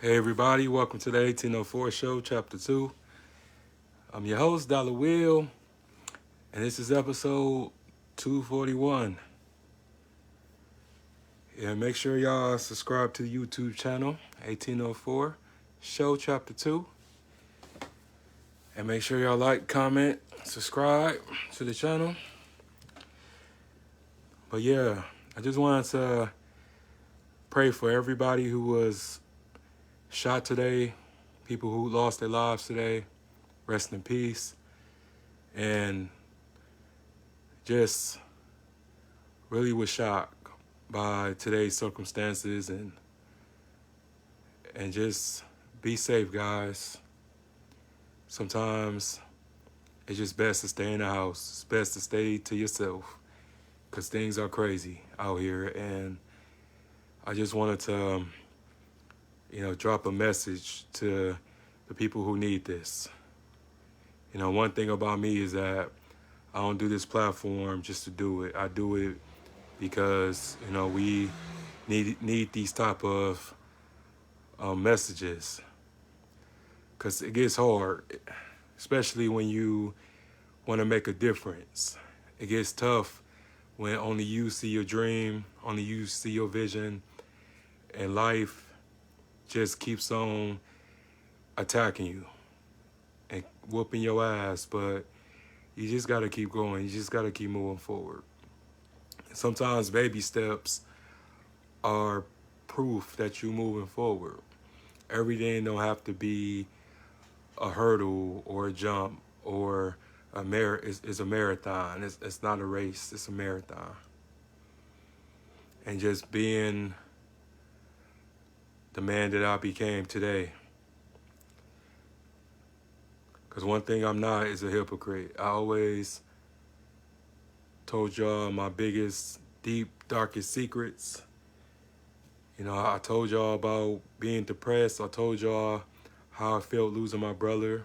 Hey everybody, welcome to the 1804 show, chapter 2. I'm your host, Dollar Will, and this is episode 241. And make sure y'all subscribe to the YouTube channel, 1804 show, chapter 2. And make sure y'all like, comment, subscribe to the channel. But yeah, I just wanted to pray for everybody who was shot today, people who lost their lives today. Rest in peace. And just really was shocked by today's circumstances and just be safe, guys. Sometimes it's just best to stay in the house. It's best to stay to yourself because things are crazy out here. And I just wanted to, drop a message to the people who need this. One thing about me is that I don't do this platform just to do it. I do it because, we need these type of messages, because it gets hard, especially when you want to make a difference. It gets tough when only you see your dream, only you see your vision, and life just keeps on attacking you and whooping your ass. But you just got to keep going. You just got to keep moving forward. Sometimes baby steps are proof that you're moving forward. Everything don't have to be a hurdle or a jump or it's a marathon. It's not a race. It's a marathon. And just being the man that I became today. Because one thing I'm not is a hypocrite. I always told y'all my biggest, deep, darkest secrets. I told y'all about being depressed. I told y'all how I felt losing my brother,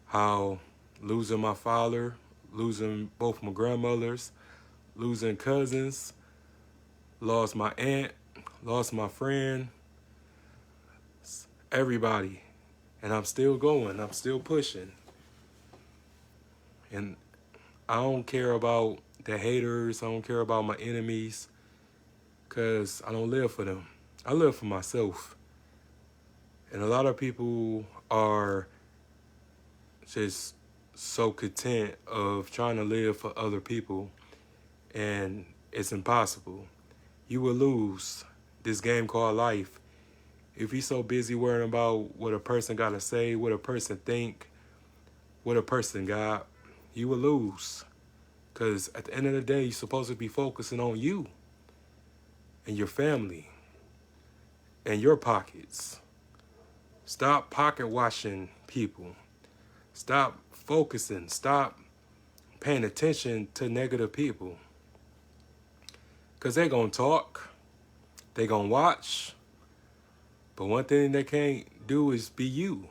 how losing my father, losing both my grandmothers, losing cousins, lost my aunt, lost my friend, everybody. And I'm still going. I'm still pushing. And I don't care about the haters. I don't care about my enemies, because I don't live for them. I live for myself. And a lot of people are just so content of trying to live for other people, and it's impossible. You will lose this game called life if you're so busy worrying about what a person got to say, what a person think, what a person got. You will lose, because at the end of the day, you're supposed to be focusing on you and your family and your pockets. Stop pocket watching people. Stop focusing. Stop paying attention to negative people. Because they're going to talk. They're going to watch. But one thing they can't do is be you.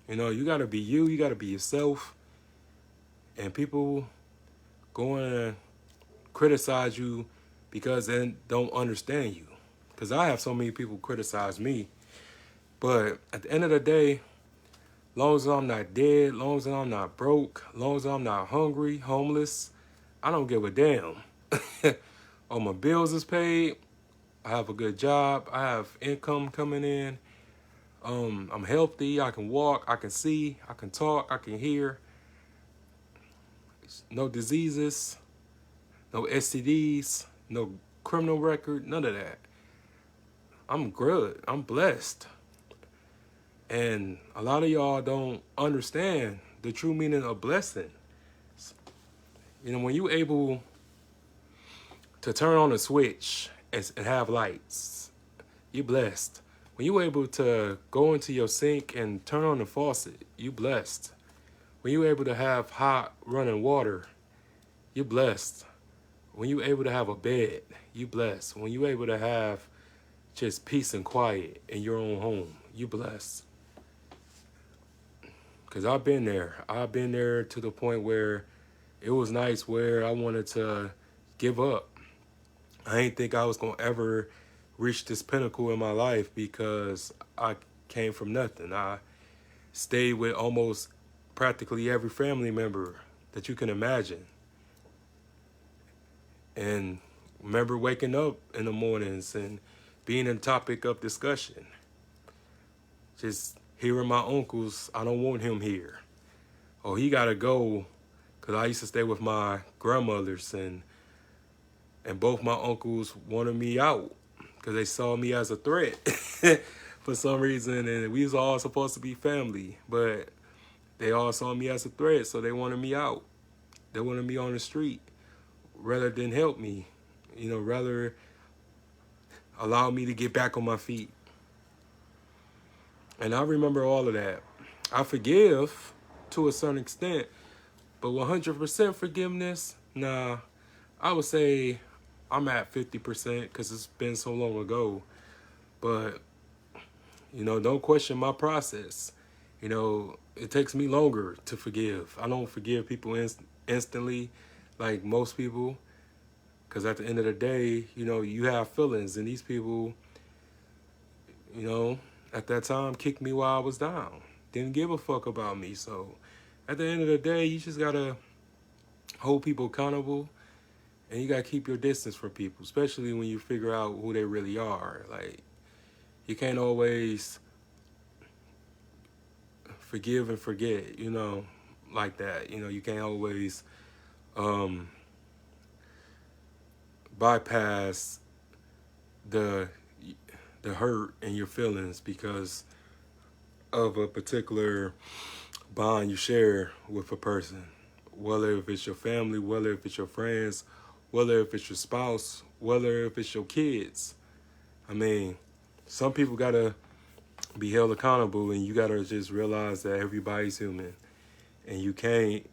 You got to be you. You got to be yourself. And people going to criticize you because they don't understand you. Because I have so many people criticize me. But at the end of the day, long as I'm not dead, long as I'm not broke, long as I'm not hungry, homeless, I don't give a damn. All my bills is paid. I have a good job. I have income coming in. I'm healthy. I can walk. I can see. I can talk. I can hear. No diseases. No STDs. No criminal record. None of that. I'm good. I'm blessed. And a lot of y'all don't understand the true meaning of blessing. When you able to turn on a switch and have lights, you blessed. When you able to go into your sink and turn on the faucet, you blessed. When you able to have hot running water, you blessed. When you able to have a bed, you blessed. When you able to have just peace and quiet in your own home, you blessed. Because I've been there. I've been there to the point where it was nice, where I wanted to give up. I ain't think I was going to ever reached this pinnacle in my life because I came from nothing. I stayed with almost practically every family member that you can imagine. And remember waking up in the mornings and being a topic of discussion. Just hearing my uncles, I don't want him here. Oh, he got to go, because I used to stay with my grandmothers, and both my uncles wanted me out because they saw me as a threat for some reason, and we was all supposed to be family, but they all saw me as a threat, so they wanted me out. They wanted me on the street rather than help me, rather allow me to get back on my feet. And I remember all of that. I forgive to a certain extent, but 100% forgiveness, nah, I would say I'm at 50% because it's been so long ago. But, don't question my process. It takes me longer to forgive. I don't forgive people instantly like most people, because at the end of the day, you have feelings, and these people, at that time kicked me while I was down. Didn't give a fuck about me. So at the end of the day, you just gotta hold people accountable, and you gotta keep your distance from people, especially when you figure out who they really are. Like, you can't always forgive and forget, like that. You can't always bypass the hurt and your feelings because of a particular bond you share with a person, whether if it's your family, whether if it's your friends, whether if it's your spouse, whether if it's your kids. I mean, some people gotta be held accountable, and you gotta just realize that everybody's human, and you can't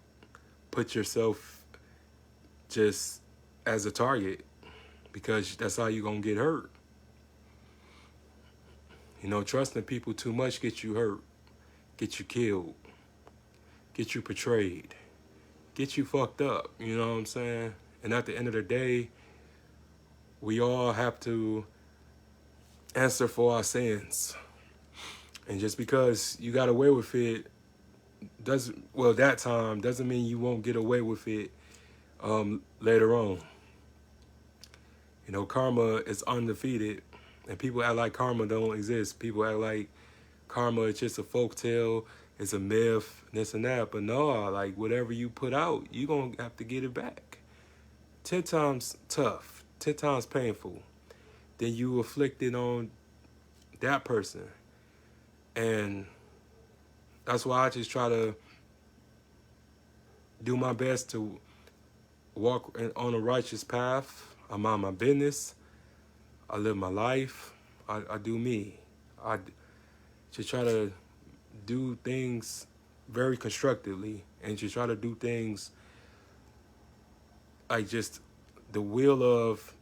put yourself just as a target, because that's how you're gonna get hurt. Trusting people too much gets you hurt, get you killed, get you betrayed, get you fucked up, you know what I'm saying? And at the end of the day, we all have to answer for our sins. And just because you got away with it that time doesn't mean you won't get away with it later on. Karma is undefeated, and people act like karma don't exist. People act like karma is just a folktale, it's a myth, this and that. But no, like, whatever you put out, you're going to have to get it back. 10 times tough, 10 times painful than you afflicted on that person. And that's why I just try to do my best to walk on a righteous path. I mind my business. I live my life. I do me. I just try to do things very constructively, and just try to do things like just the will of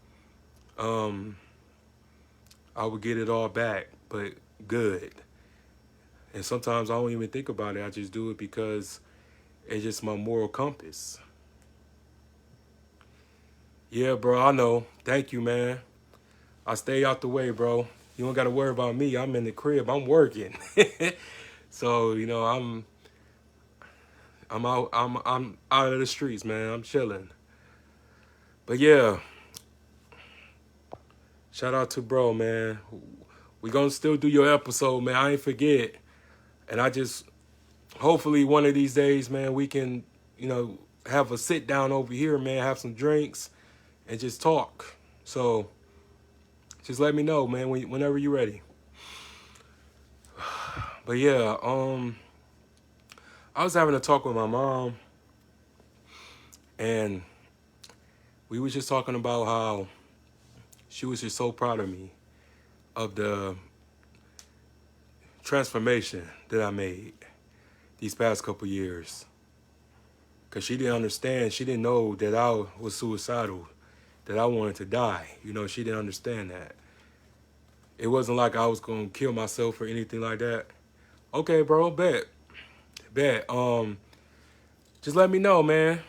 I would get it all back, but good. And sometimes I don't even think about it. I just do it because it's just my moral compass. Yeah, bro, I know. Thank you, man. I stay out the way, bro. You don't got to worry about me. I'm in the crib. I'm working. So, I'm out of the streets, man. I'm chilling. But yeah, shout out to bro, man. We gonna still do your episode, man. I ain't forget. And I just, hopefully one of these days, man, we can, have a sit down over here, man, have some drinks and just talk. So just let me know, man, whenever you're ready. But yeah, I was having a talk with my mom, and we was just talking about how she was just so proud of me, of the transformation that I made these past couple years. Because she didn't understand. She didn't know that I was suicidal, that I wanted to die. She didn't understand that. It wasn't like I was going to kill myself or anything like that. Okay, bro, bet. Just let me know, man.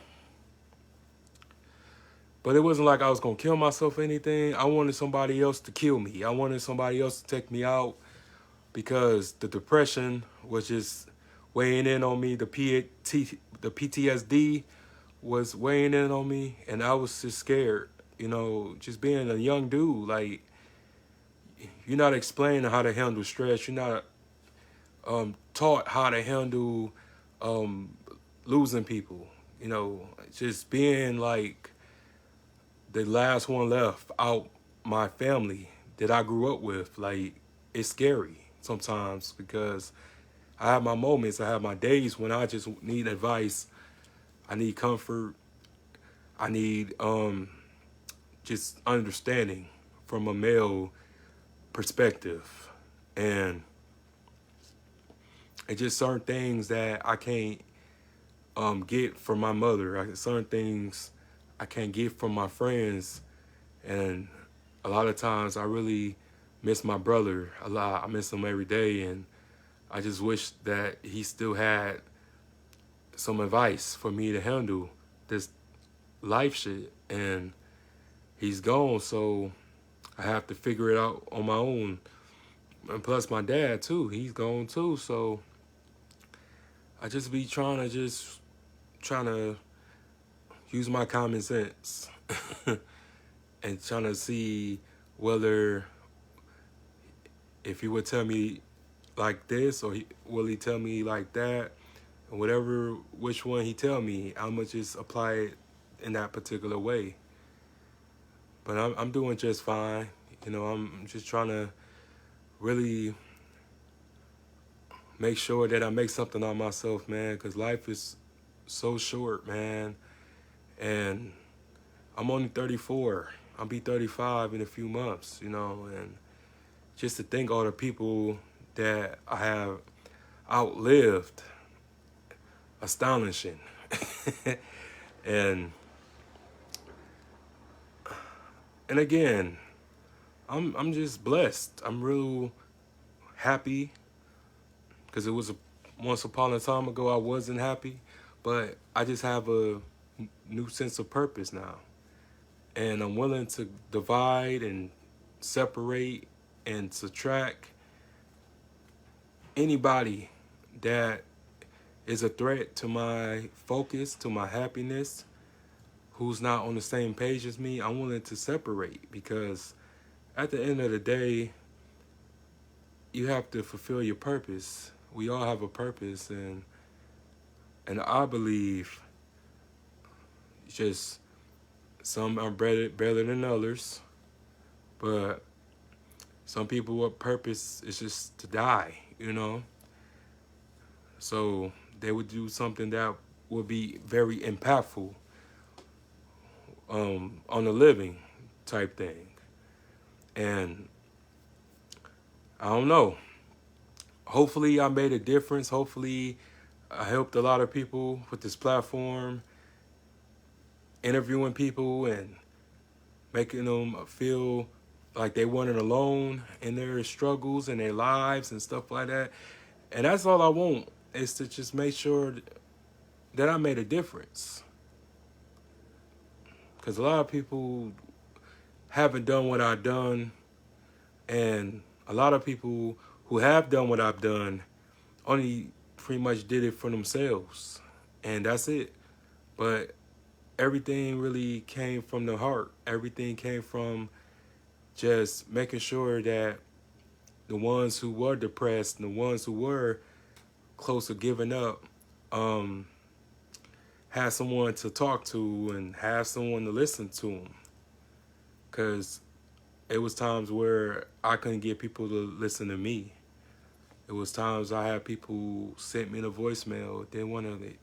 But it wasn't like I was going to kill myself or anything. I wanted somebody else to kill me. I wanted somebody else to take me out because the depression was just weighing in on me. The PTSD was weighing in on me, and I was just scared. You know, just being a young dude, like, you're not explaining how to handle stress. You're not taught how to handle um, losing people. You know, just being like the last one left out my family that I grew up with. Like, it's scary sometimes because I have my moments, I have my days when I just need advice, I need comfort, I need just understanding from a male perspective. And it's just certain things that I can't get from my mother. Certain things I can't get from my friends. And a lot of times I really miss my brother a lot. I miss him every day. And I just wish that he still had some advice for me to handle this life shit. And he's gone, so I have to figure it out on my own. And plus my dad too, he's gone too. So I just be trying to use my common sense and trying to see whether if he would tell me like this or will he tell me like that, and whatever which one he tell me, I'ma just apply it in that particular way. But I'm doing just fine. You know, I'm just trying to really make sure that I make something of myself, man, because life is so short, man. And I'm only 34. I'll be 35 in a few months, you know, and just to think all the people that I have outlived, astonishing. and and again, I'm just blessed. I'm real happy because it was once upon a time ago I wasn't happy, but I just have a new sense of purpose now. And I'm willing to divide and separate and subtract anybody that is a threat to my focus, to my happiness, who's not on the same page as me. I'm willing to separate because at the end of the day, you have to fulfill your purpose. We all have a purpose, and I believe just some are better than others, but some people, what purpose is just to die, you know? So they would do something that would be very impactful on the living type thing. And I don't know. Hopefully I made a difference. Hopefully I helped a lot of people with this platform, interviewing people and making them feel like they weren't alone in their struggles and their lives and stuff like that. And that's all I want, is to just make sure that I made a difference. Because a lot of people haven't done what I've done, and a lot of people who have done what I've done only pretty much did it for themselves, and that's it. But everything really came from the heart. Everything came from just making sure that the ones who were depressed and the ones who were close to giving up had someone to talk to and have someone to listen to them. Because it was times where I couldn't get people to listen to me. It was times I had people sent me the voicemail, didn't want to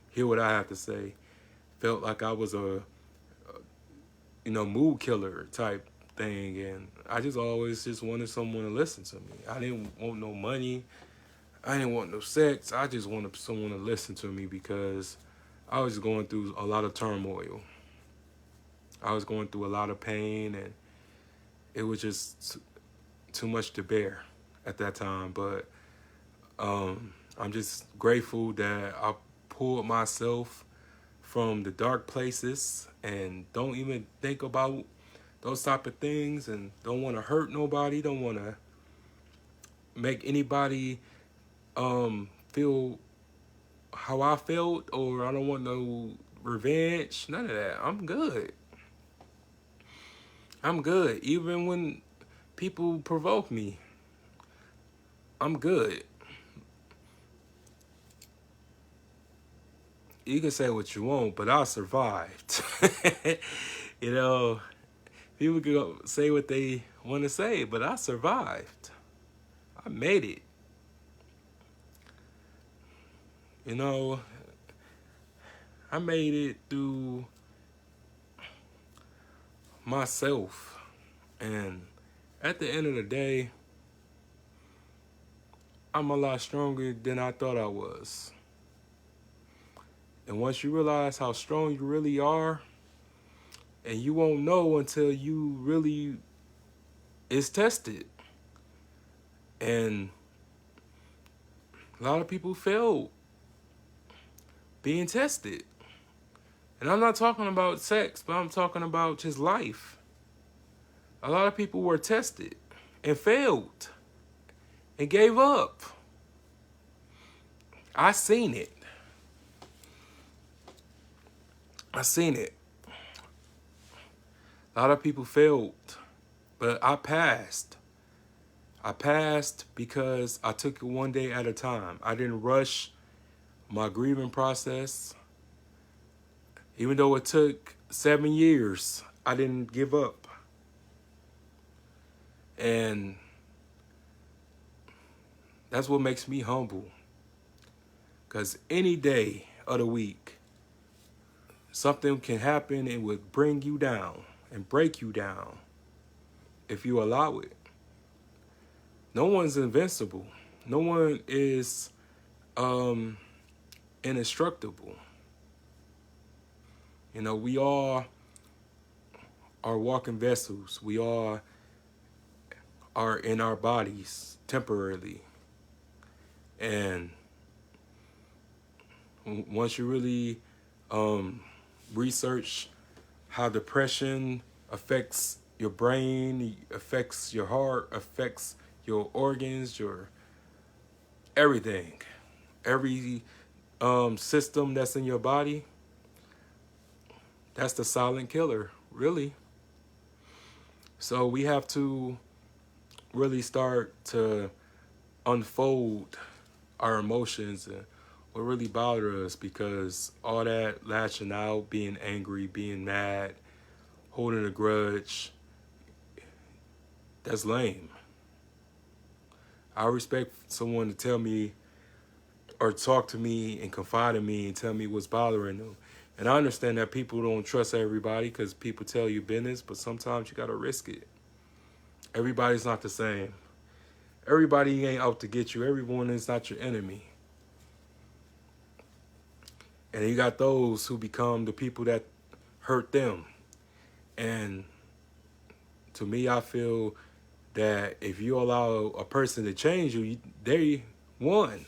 hear what I had to say. Felt like I was a mood killer type thing, and I just always just wanted someone to listen to me. I didn't want no money. I didn't want no sex. I just wanted someone to listen to me because I was going through a lot of turmoil. I was going through a lot of pain, and it was just too much to bear at that time. But I'm just grateful that I pulled myself from the dark places and don't even think about those type of things and don't want to hurt nobody, don't want to make anybody feel how I felt, or I don't want no revenge, none of that. I'm good. I'm good. Even when people provoke me, I'm good. You can say what you want, but I survived. You know, people can say what they want to say, but I survived. I made it. You know, I made it through myself. And at the end of the day, I'm a lot stronger than I thought I was. And once you realize how strong you really are, and you won't know until you really is tested. And a lot of people fail being tested. And I'm not talking about sex, but I'm talking about just life. A lot of people were tested and failed and gave up. I seen it. I seen it. A lot of people failed, but I passed. I passed because I took it one day at a time. I didn't rush my grieving process. Even though it took 7 years, I didn't give up. And that's what makes me humble. Because any day of the week, something can happen and would bring you down and break you down if you allow it. No one's invincible. No one is indestructible. You know, we all are walking vessels. We all are in our bodies temporarily. And once you really research how depression affects your brain, affects your heart, affects your organs, your everything, every system that's in your body, that's the silent killer, really. So we have to really start to unfold our emotions and what really bothers us, because all that lashing out, being angry, being mad, holding a grudge, that's lame. I respect someone to tell me or talk to me and confide in me and tell me what's bothering them. And I understand that people don't trust everybody because people tell you business, but sometimes you got to risk it. Everybody's not the same. Everybody ain't out to get you. Everyone is not your enemy. And you got those who become the people that hurt them. And to me, I feel that if you allow a person to change you, they won.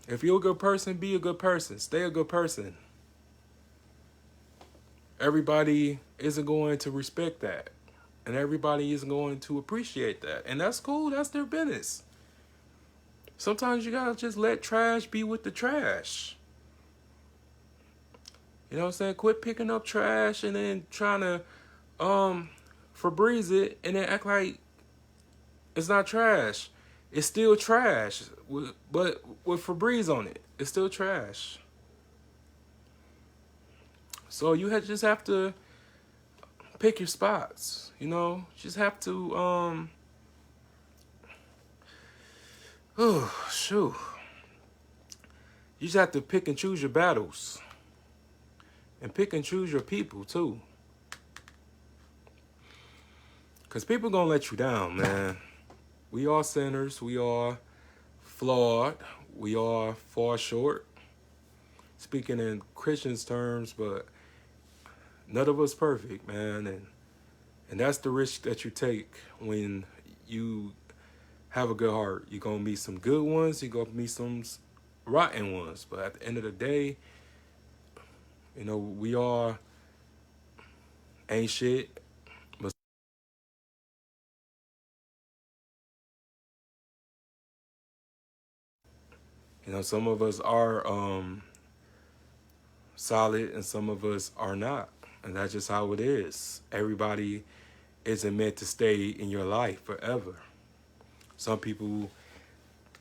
If you're a good person, be a good person. Stay a good person. Everybody isn't going to respect that. And everybody isn't going to appreciate that. And that's cool. That's their business. Sometimes you gotta just let trash be with the trash. You know what I'm saying? Quit picking up trash and then trying to Febreze it and then act like it's not trash. It's still trash, but with Febreze on it, it's still trash. So you just have to pick your spots. You know, just have to oh shoot. You just have to pick and choose your battles. And pick and choose your people too. Because people gonna let you down, man. We are sinners. We are flawed. We are fall short. Speaking in Christians terms, but none of us perfect, man. And that's the risk that you take when you have a good heart. You're gonna meet some good ones. You're gonna meet some rotten ones. But at the end of the day, we all ain't shit. But some of us are solid and some of us are not. And that's just how it is. Everybody isn't meant to stay in your life forever. Some people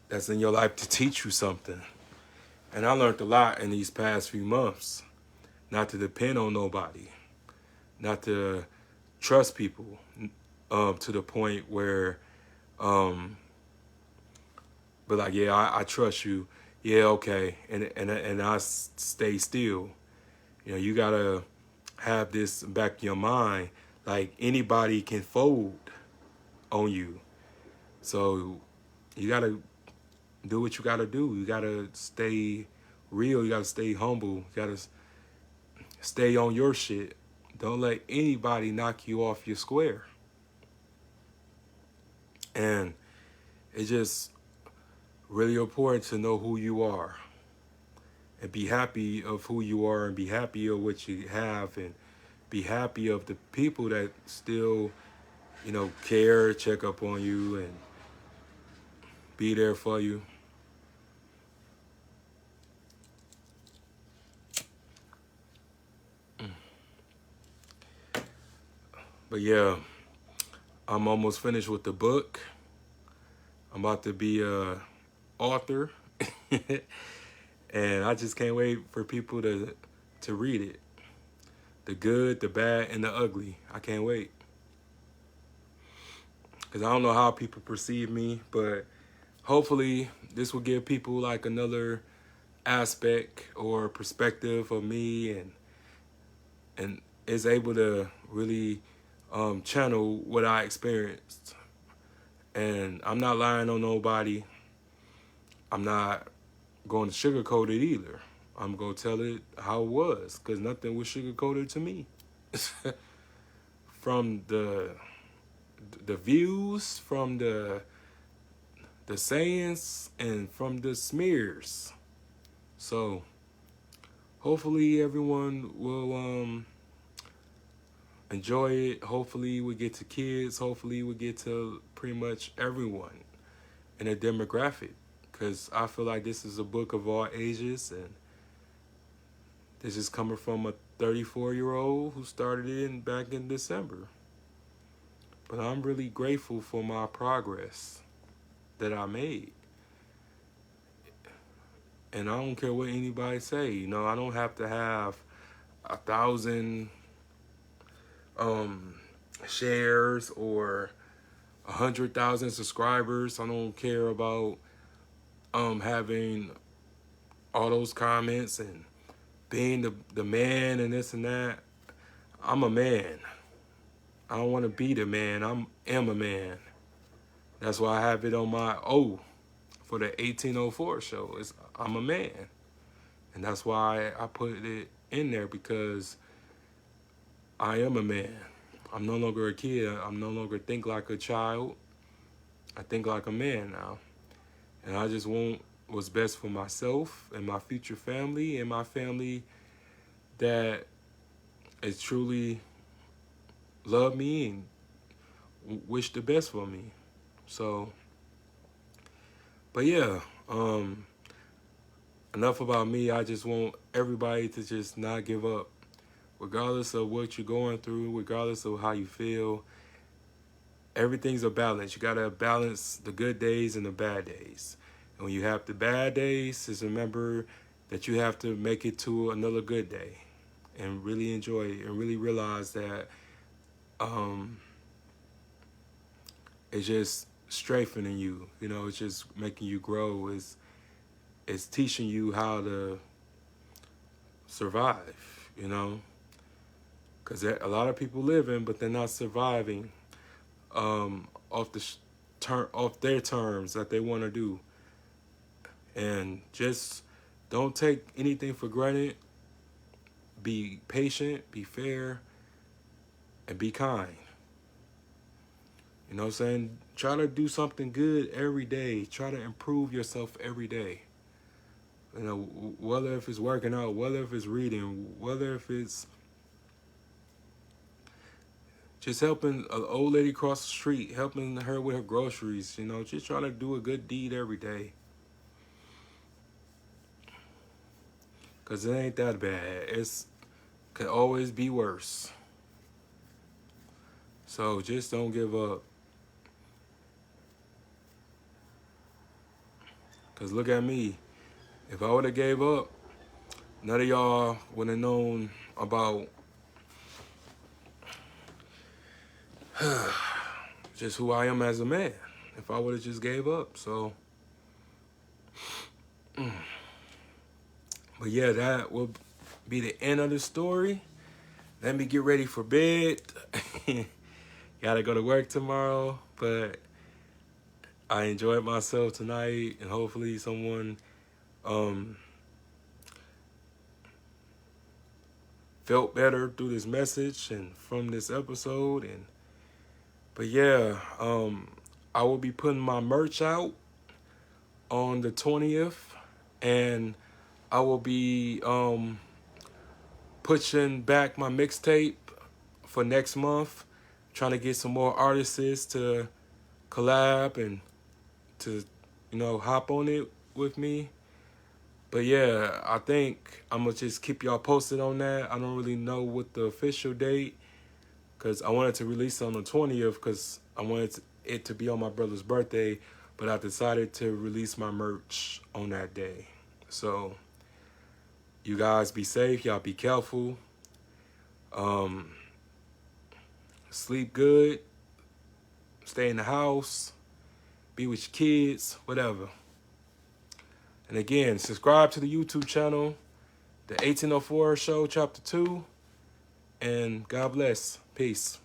that's in your life to teach you something. And I learned a lot in these past few months. Not to depend on nobody. Not to trust people to the point where, but like, yeah, I trust you. Yeah, okay. And I stay still. You got to have this back in your mind. Like, anybody can fold on you. So you got to do what you got to do. You got to stay real. You got to stay humble. You got to stay on your shit. Don't let anybody knock you off your square. And it's just really important to know who you are and be happy of who you are and be happy of what you have and be happy of the people that still, care, check up on you and be there for you. But yeah, I'm almost finished with the book. I'm about to be a author. And I just can't wait for people to read it. The good, the bad, and the ugly. I can't wait. Because I don't know how people perceive me, but hopefully this will give people like another aspect or perspective of me and is able to really channel what I experienced. And I'm not lying on nobody. I'm not going to sugarcoat it either. I'm going to tell it how it was because nothing was sugarcoated to me. From the views, from the sayings, and from the smears. So hopefully everyone will enjoy it. Hopefully we get to kids. Hopefully we get to pretty much everyone in a demographic. Because I feel like this is a book of all ages. And this is coming from a 34-year-old who started it back in December. But I'm really grateful for my progress that I made. And I don't care what anybody say. I don't have to have 1,000 shares or 100,000 subscribers. I don't care about having all those comments and being the man and this and that. I'm a man. I don't want to be the man. am a man. That's why I have it on my O for the 1804 show. I'm a man. And that's why I put it in there because I am a man. I'm no longer a kid. I'm no longer think like a child. I think like a man now. And I just want what's best for myself and my future family and my family that is truly love me and wish the best for me. So, but yeah, enough about me. I just want everybody to just not give up. Regardless of what you're going through, regardless of how you feel, everything's a balance. You got to balance the good days and the bad days. And when you have the bad days, just remember that you have to make it to another good day and really enjoy it and really realize that it's just strengthening you. It's just making you grow. It's teaching you how to survive, because a lot of people living, but they're not surviving off their terms that they want to do. And just don't take anything for granted. Be patient, be fair, and be kind. You know what I'm saying? Try to do something good every day. Try to improve yourself every day. You know, whether if it's working out, whether if it's reading, whether if it's just helping an old lady cross the street, helping her with her groceries, you know, just trying to do a good deed every day. Because it ain't that bad. It's could always be worse. So just don't give up. Because look at me. If I would have gave up, none of y'all would have known about just who I am as a man. If I would have just gave up. So, but yeah, that will be the end of the story. Let me get ready for bed. Gotta go to work tomorrow, but I enjoyed myself tonight, and hopefully someone felt better through this message and from this episode. And but yeah, I will be putting my merch out on the 20th, and I will be pushing back my mixtape for next month, trying to get some more artists to collab and to, you know, hop on it with me. But yeah, I think I'm going to just keep y'all posted on that. I don't really know what the official date, because I wanted to release it on the 20th because I wanted it to be on my brother's birthday, but I decided to release my merch on that day. So you guys be safe. Y'all be careful. Sleep good. Stay in the house. Be with your kids. Whatever. And again, subscribe to the YouTube channel, The 1804 Show, Chapter 2. And God bless. Peace.